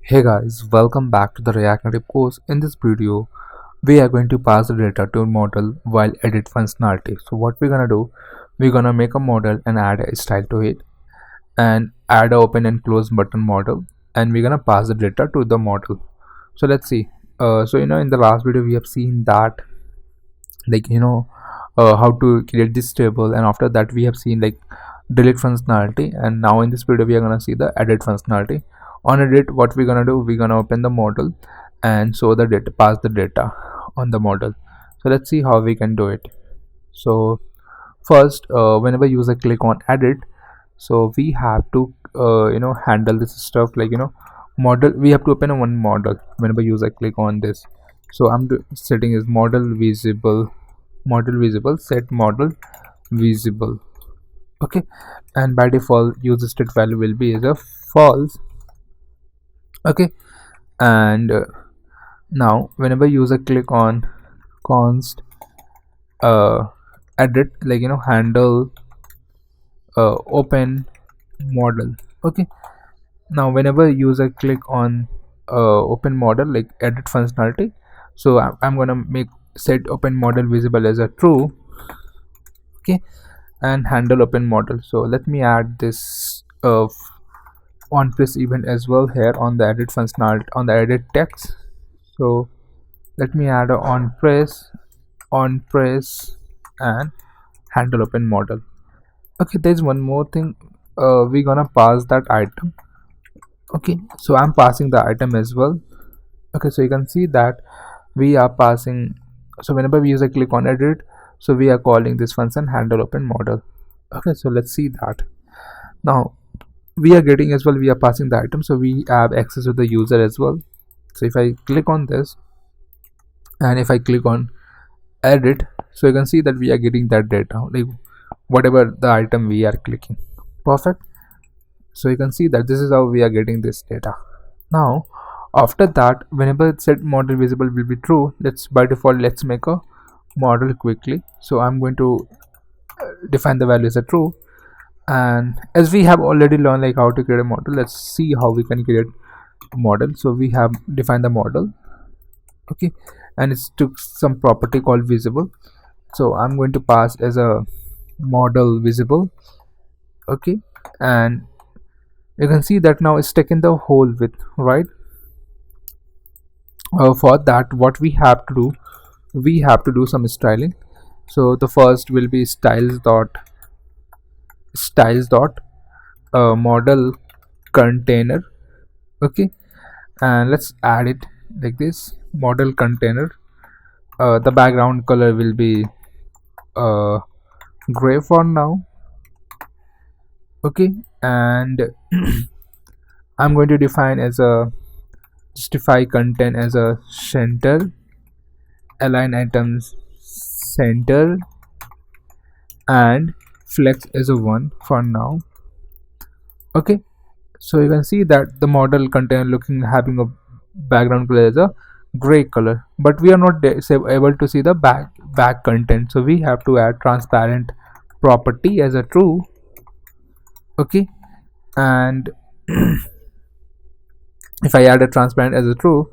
Hey guys, welcome back to the React Native course. In this video, we are going to pass the data to a model while edit functionality. So what we're gonna do, we're gonna make a model and add a style to it and add a open and close button model, and we're gonna pass the data to the model. So let's see. In the last video we have seen that how to create this table, and after that we have seen delete functionality, and now in this video we are gonna see the edit functionality. On edit, what we're gonna do, we're gonna open the model and show the data, pass the data on the model. So let's see how we can do it. So first, whenever user click on edit, so we have to handle this stuff model. We have to open one model whenever user click on this. So setting is model visible, set model visible. Okay, and by default user state value will be as a false. Okay, and now whenever user click on const edit, handle open model. Okay, now whenever user click on open model, like edit functionality, so I'm gonna make set open model visible as a true. Okay, and handle open model. So let me add this on press event as well here on the edit functionality, on the edit text. So let me add a on press and handle open model. Okay, there's one more thing. We're gonna pass that item. Okay, so I'm passing the item as well. Okay, so you can see that we are passing. So whenever we user click on edit, so we are calling this function handle open model. Okay, so let's see that. Now we are getting as well, we are passing the item, so we have access to the user as well. So if I click on this and if I click on edit, so you can see that we are getting that data, like whatever the item we are clicking. Perfect. So you can see that this is how we are getting this data. Now after that, whenever set model visible will be true, by default let's make a model quickly. So I'm going to define the value as a true, and as we have already learned like how to create a model, let's see how we can create a model. So we have defined the model. Okay, and it's took some property called visible, so I'm going to pass as a model visible. Okay, and you can see that now it's taken the whole width, right? For that, what we have to do, we have to do some styling. So the first will be styles dot model container. Okay, and let's add it like this, model container. The background color will be gray for now. Okay, and I'm going to define as a justify content as a center, align items center, and flex as a 1 for now. Okay, so you can see that the model container looking having a background color as a gray color, but we are not able to see the back content, so we have to add transparent property as a true. Okay, and if I add a transparent as a true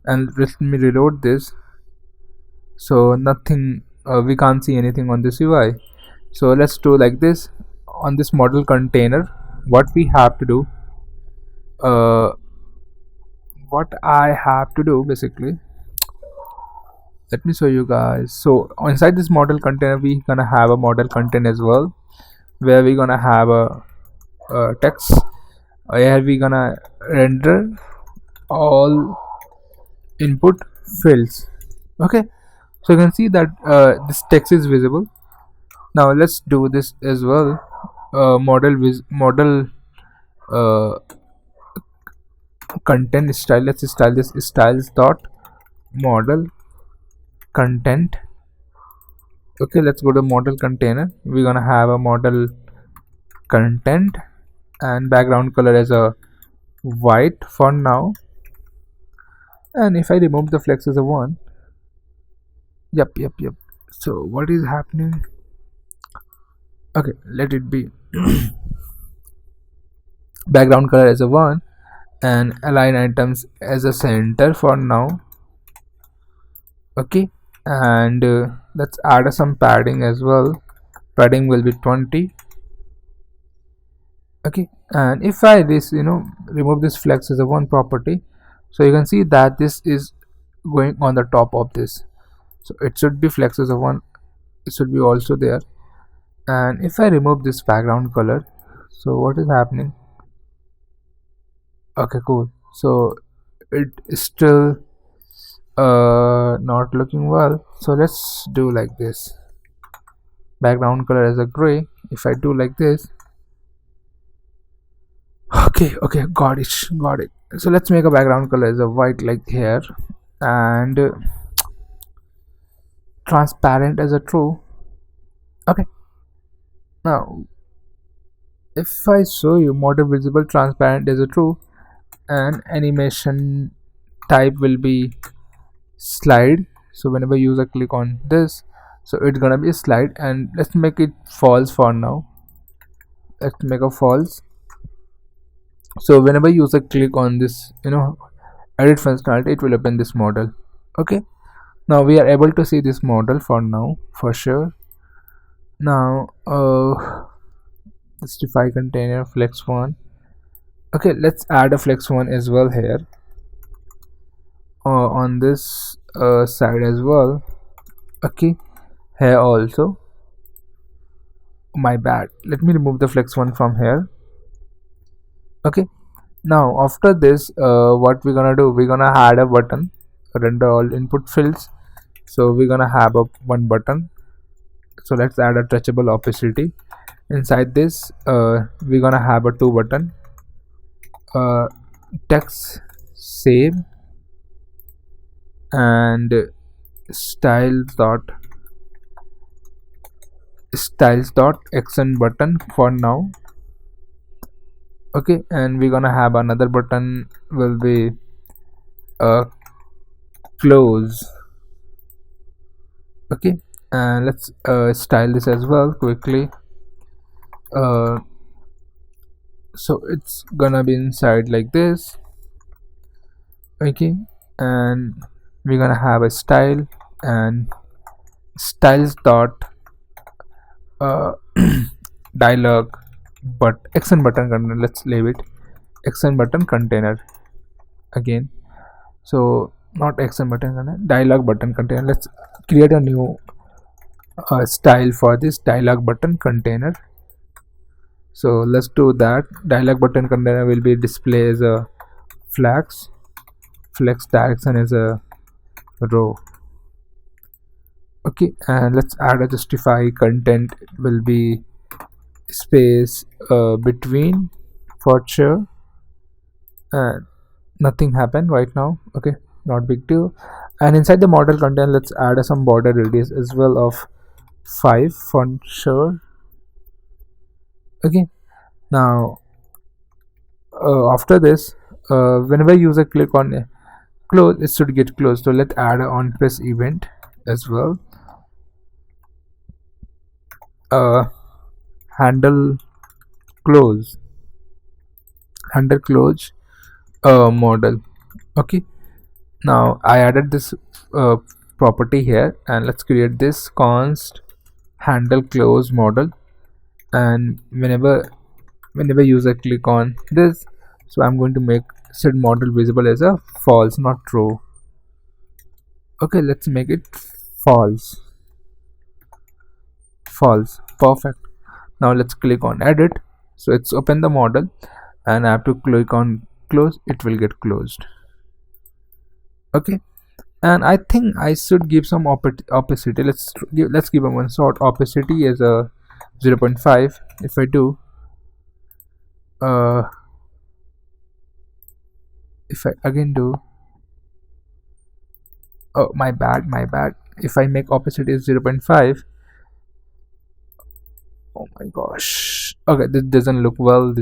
and let me reload this, so nothing, we can't see anything on this UI. So let's do like this. On this model container, what we have to do, what I have to do basically, let me show you guys. So inside this model container, we gonna have a model content as well, where we gonna have a text. Here we gonna render all input fields. Okay, so you can see that this text is visible. Now let's do this as well. Model content style. Let's style this styles dot model content. Okay, let's go to model container. We're gonna have a model content and background color as a white for now, and if I remove the flex as a 1, yep. So what is happening? Okay, let it be background color as a 1, and align items as a center for now. Okay, and let's add some padding as well. Padding will be 20. Okay, and if I this remove this flex as a one property, so you can see that this is going on the top of this, so it should be flex as a one, it should be also there. And if I remove this background color, so what is happening? Okay, cool. So it is still not looking well, so let's do like this. Background color as a gray. If I do like this, okay, got it. So let's make a background color as a white like here, and transparent as a true. Okay, now if I show you model visible transparent as a true, and animation type will be slide. So whenever user click on this, so it's gonna be a slide, and let's make it false for now. Let's make a false. So whenever user click on this edit functionality, it will open this model. Okay, now we are able to see this model for now for sure. Now justify container flex one. Okay, let's add a flex one as well here on this side as well. Okay, here also, my bad, let me remove the flex one from here. Okay, now after this what we're gonna do, we're gonna add a button, render all input fields. So we're gonna have a one button, so let's add a touchable opacity. Inside this we're gonna have a two button, uh, text save, and styles dot accent button for now. Okay, and we're gonna have another button will be close. Okay, and let's style this as well quickly. uh, so it's gonna be inside like this. Okay, and we're gonna have a style, and styles dot uh, dialog but accent button container, let's leave it accent button container again. So not accent button container, dialog button container. Let's create a new style for this dialog button container. So let's do that. Dialog button container will be display as a flex direction as a row. Okay, and let's add a justify content will be space between for sure. And nothing happened right now. Okay, not big deal. And inside the model content, let's add some border radius as well of 5 for sure. Okay, now after this whenever user click on close, it should get closed. So let's add a on press event as well. Handle close model. Okay, now I added this property here, and let's create this const handle close model. And whenever user click on this, so I'm going to make set model visible as a false, not true. Okay, let's make it false. Perfect. Now let's click on edit. So it's open the model, and I have to click on close, it will get closed. Okay, and I think I should give some opacity. Let's give a one short opacity as a 0.5. If I do uh if I again do, oh my bad, if I make opacity as 0.5, oh my gosh, okay, this doesn't look well.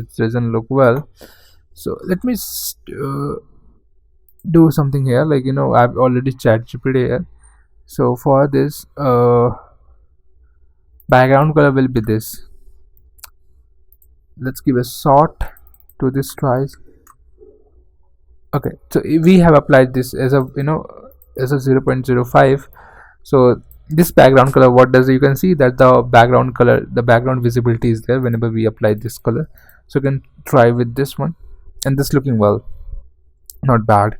So let me do something here, like I've already chat GPT here. So for this background color will be this. Let's give a sort to this twice. Okay, so we have applied this as a as a 0.05. So this background color, what does, you can see that the background color, the background visibility is there whenever we apply this color. So you can try with this one, and this looking well, not bad.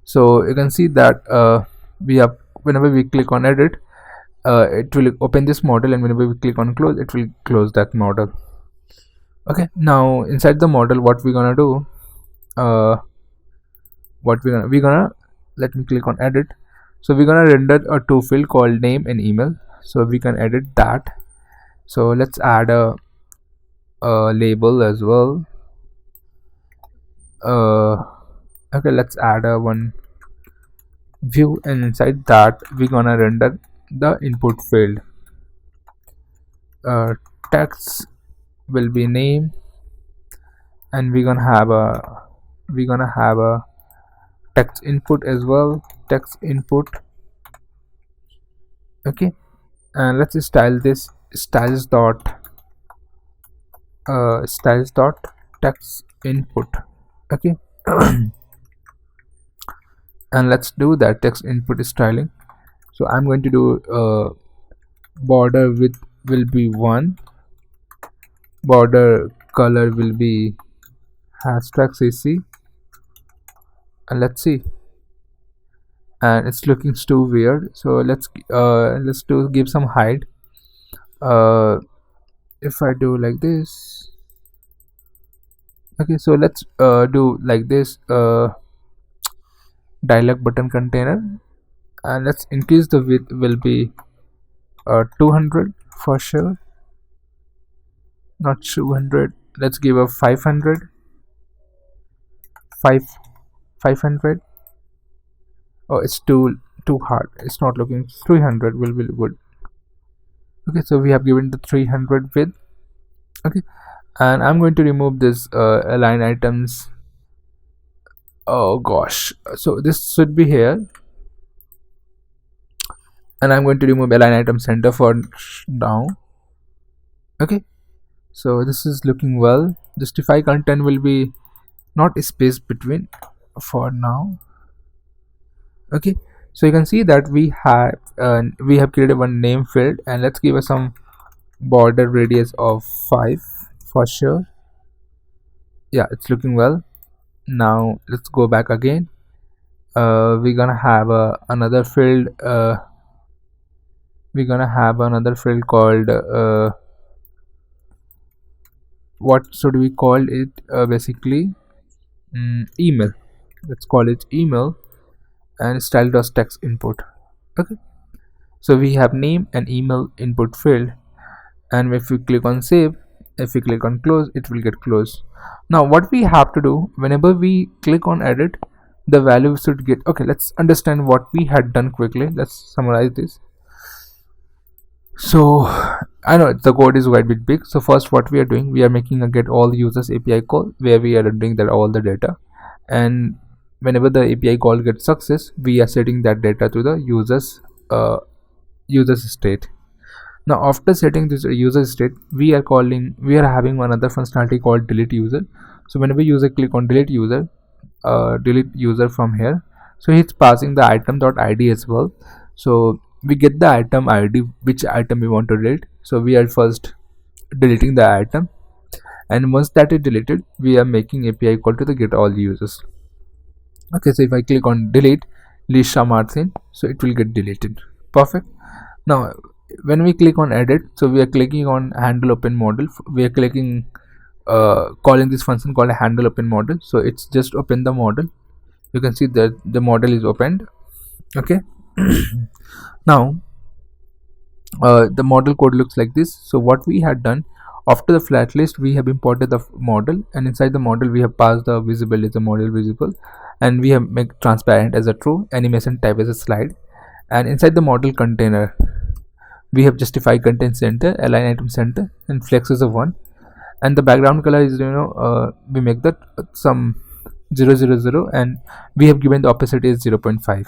So you can see that we have, whenever we click on edit, it will open this model, and whenever we click on close, it will close that model. Okay, now inside the model, what we're gonna do, uh, we're gonna let me click on edit. So we're gonna render a two field called name and email, so we can edit that. So let's add a label as well. uh okay, let's add a one view, and inside that we're gonna render the input field. uh Text will be name, and we're gonna have a text input as well, text input. Okay, and let's style this styles dot text input. Okay, and let's do that text input styling. So I'm going to do border width will be 1, border color will be #cc, and let's see, and it's looking too weird, so let's do give some height. uh if I do like this, okay, so let's do like this, dialog button container, and let's increase the width will be 200 for sure, not 200, let's give a 500, 5 500. Oh, it's too hard, it's not looking. 300 will be good. Okay, so we have given the 300 width. Okay, and I'm going to remove this align items. Oh gosh, so this should be here, and I'm going to remove align item center for now. Okay, so this is looking well. Justify content will be not space between for now. Okay, so you can see that we have created one name field, and let's give us some border radius of 5 for sure. Yeah, it's looking well. Now let's go back again. We're gonna have another field. We're gonna have another field called what should we call it? Basically, email. Let's call it email, and style does text input. Okay, so we have name and email input field, and if we click on save, if we click on close, it will get closed. Now what we have to do, whenever we click on edit, the value should get, okay, let's understand what we had done quickly. Let's summarize this. So I know the code is quite bit big. So first, what we are doing, we are making a get all users API call, where we are rendering that all the data, and whenever the API call gets success, we are setting that data to the users state. Now after setting this user state, we are having one other functionality called delete user. So whenever user click on delete user from here, so it's passing the item.id as well. So we get the item id, which item we want to delete. So we are first deleting the item, and once that is deleted, we are making API call to the get all users. Okay, so if I click on delete Lisha Martin, so it will get deleted. Perfect. Now when we click on edit, so we are clicking on handle open model, we are clicking calling this function called handle open model. So it's just open the model. You can see that the model is opened. Okay. Now the model code looks like this. So what we had done, after the flat list, we have imported the model, and inside the model we have passed the visible as a model visible, and we have make transparent as a true, animation type as a slide, and inside the model container we have justify content center, align item center, and flex is a 1, and the background color is we make that some 000, and we have given the opacity is 0.5.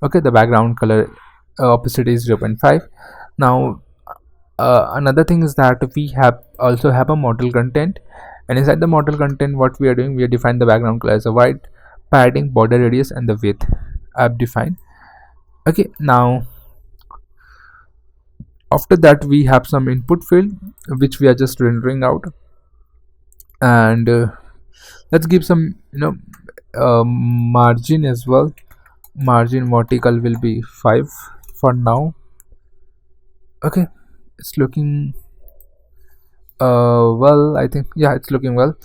okay, the background color opacity is 0.5. Now another thing is that we have also have a model content, And inside the model content, what we are doing, we are defining the background color as a white, padding, border radius, and the width I've defined. Okay, now after that we have some input field which we are just rendering out. And let's give some margin as well. Margin vertical will be 5 for now. Okay, it's looking well, I think. Yeah, it's looking well.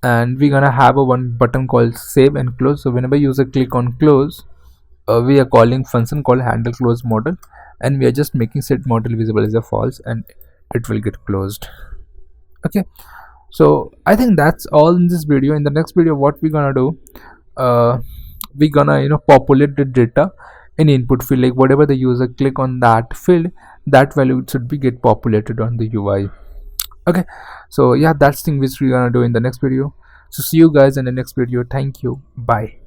And we're gonna have a one button called save and close. So whenever user click on close, we are calling function called handle close model, and we are just making set model visible as a false, and it will get closed. Okay, so I think that's all in this video. In the next video, what we're gonna do, uh, we're gonna populate the data in input field, like whatever the user click on that field, that value should be get populated on the UI. Okay, so yeah, that's thing which we're gonna do in the next video. So see you guys in the next video. Thank you, bye.